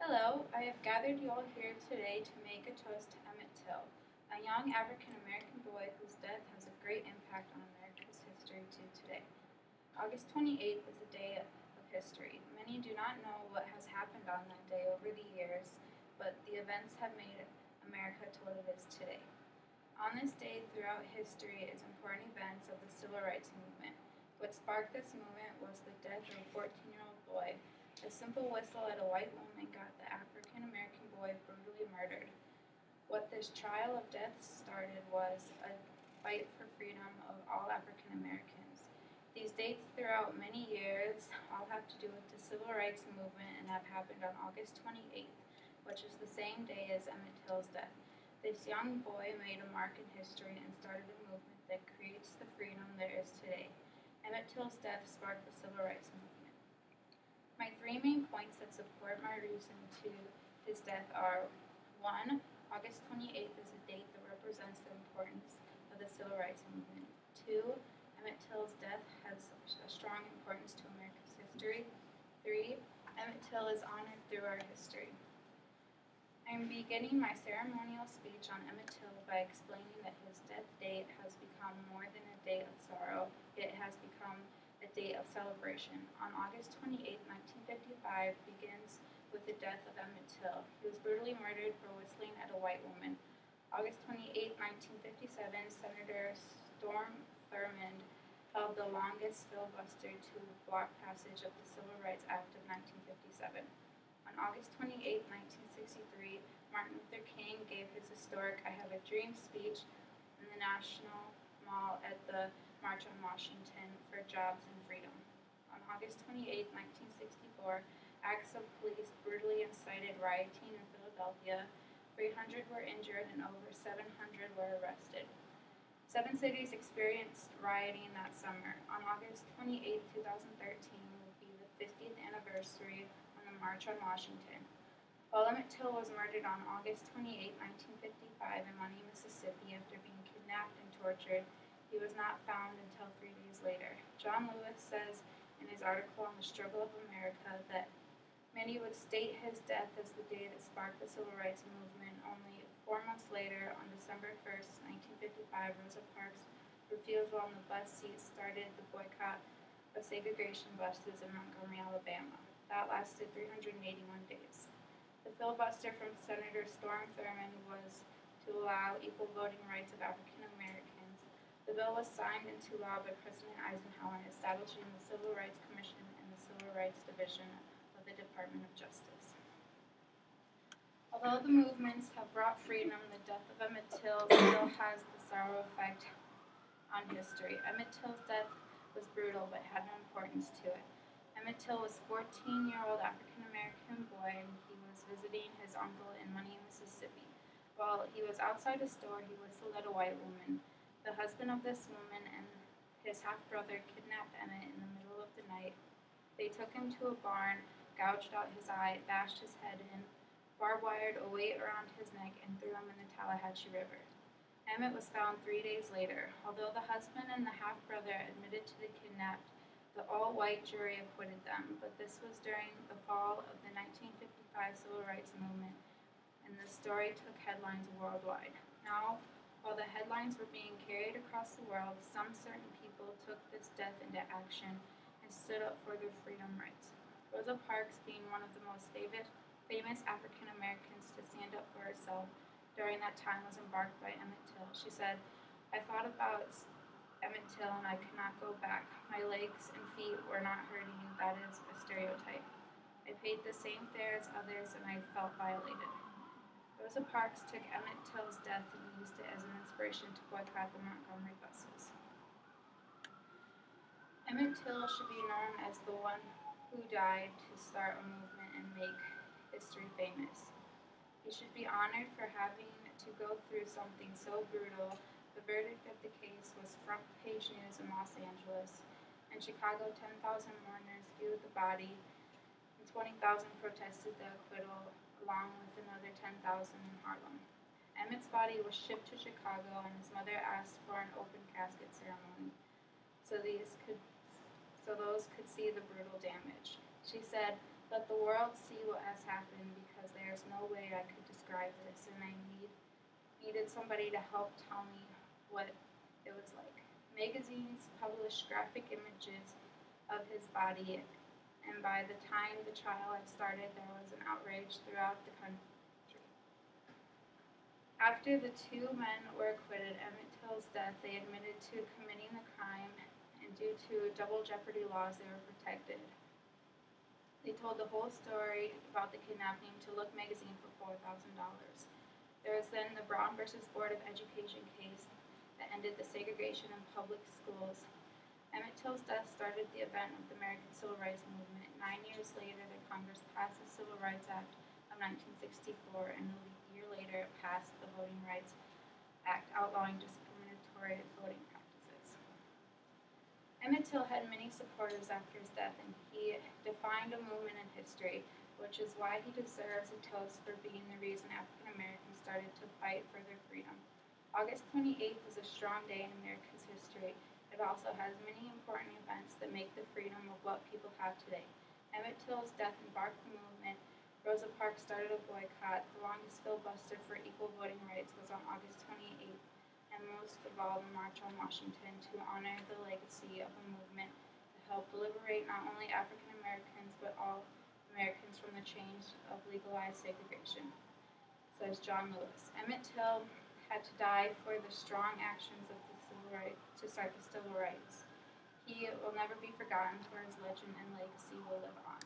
Hello, I have gathered you all here today to make a toast to Emmett Till, a young African-American boy whose death has a great impact on America's history to today. August 28th is a day of history. Many do not know what has happened on that day over the years, but the events have made America to what it is today. On this day throughout history is important events of the Civil Rights Movement. What sparked this movement was the death of a 14-year-old boy. A simple whistle at a white woman got the African-American boy brutally murdered. What this trial of death started was a fight for freedom of all African Americans. These dates throughout many years all have to do with the Civil Rights Movement and have happened on August 28th, which is the same day as Emmett Till's death. This young boy made a mark in history and started a movement that creates the freedom there is today. Emmett Till's death sparked the Civil Rights Movement. My three main points that support my reason to his death are: 1. August 28th is a date that represents the importance of the Civil Rights Movement. 2. Emmett Till's death has a strong importance to America's history. 3. Emmett Till is honored through our history. I am beginning my ceremonial speech on Emmett Till by explaining that his death date has become more than a day of sorrow. It has become a date of celebration. On August 28, 1955 begins with the death of Emmett Till. He was brutally murdered for whistling at a white woman. August 28, 1957, Senator Storm Thurmond held the longest filibuster to block passage of the Civil Rights Act of 1957. On August 28, 1963, Martin Luther King gave his historic I Have a Dream speech in the National Mall at the March on Washington for Jobs and Freedom. On August 28, 1964, acts of police brutally incited rioting in Philadelphia. 300 were injured and over 700 were arrested. 7 cities experienced rioting that summer. On August 28, 2013 will be the 50th anniversary on the March on Washington. While Emmett Till was murdered on August 28, 1955 in Money, Mississippi after being kidnapped and tortured, he was not found until 3 days later. John Lewis says in his article on the struggle of America that many would state his death as the day that sparked the Civil Rights Movement. Only 4 months later, on December 1st, 1955, Rosa Parks' refusal on the bus seat started the boycott of segregation buses in Montgomery, Alabama. That lasted 381 days. The filibuster from Senator Storm Thurmond was to allow equal voting rights of African Americans. The bill was signed into law by President Eisenhower, establishing the Civil Rights Commission and the Civil Rights Division of the Department of Justice. Although the movements have brought freedom, the death of Emmett Till still has the sorrow effect on history. Emmett Till's death was brutal but had no importance to it. Emmett Till was a 14-year-old African-American boy and he was visiting his uncle in Money, Mississippi. While he was outside a store, he whistled at a white woman. The husband of this woman and his half-brother kidnapped Emmett in the middle of the night. They took him to a barn, gouged out his eye, bashed his head in, barbed-wired a weight around his neck, and threw him in the Tallahatchie River. Emmett was found 3 days later. Although the husband and the half-brother admitted to the kidnapped, the all-white jury acquitted them, but this was during the fall of the 1955 Civil Rights Movement, and the story took headlines worldwide. Now, while the headlines were being carried across the world, some certain people took this death into action and stood up for their freedom rights. Rosa Parks, being one of the most famous African Americans to stand up for herself during that time, was embarked by Emmett Till. She said, "I thought about Emmett Till and I could not go back. My legs and feet were not hurting. That is a stereotype. I paid the same fare as others and I felt violated." Rosa Parks took Emmett Till's death and used it as an inspiration to boycott the Montgomery buses. Emmett Till should be known as the one who died to start a movement and make history famous. He should be honored for having to go through something so brutal. The verdict of the case was front page news in Los Angeles. In Chicago, 10,000 mourners viewed the body and 20,000 protested the acquittal, along with another 10,000 in Harlem. Emmett's body was shipped to Chicago and his mother asked for an open casket ceremony so those could see the brutal damage. She said, "Let the world see what has happened because there's no way I could describe this, and I needed somebody to help tell me what it was like. Magazines published graphic images of his body, and by the time the trial had started, there was an outrage throughout the country. After the two men were acquitted, Emmett Till's death, they admitted to committing the crime, and due to double jeopardy laws, they were protected. They told the whole story about the kidnapping to Look magazine for $4,000. There was then the Brown versus Board of Education case that ended the segregation in public schools. Emmett Till's death started the event of the American Civil Rights Movement. 9 years later, the Congress passed the Civil Rights Act of 1964, and a year later it passed the Voting Rights Act outlawing discriminatory voting practices. Emmett Till had many supporters after his death, and he defined a movement in history, which is why he deserves a toast for being the reason African Americans started to fight for their freedom. August 28th is a strong day in America's history. It also has many important events that make the freedom of what people have today. Emmett Till's death embarked the movement. Rosa Parks started a boycott. The longest filibuster for equal voting rights was on August 28th, and most of all, the March on Washington to honor the legacy of a movement to help liberate not only African Americans but all Americans from the chains of legalized segregation, says John Lewis. Emmett Till had to die for the strong actions of the civil rights to start the civil rights. He will never be forgotten, for his legend and legacy will live on.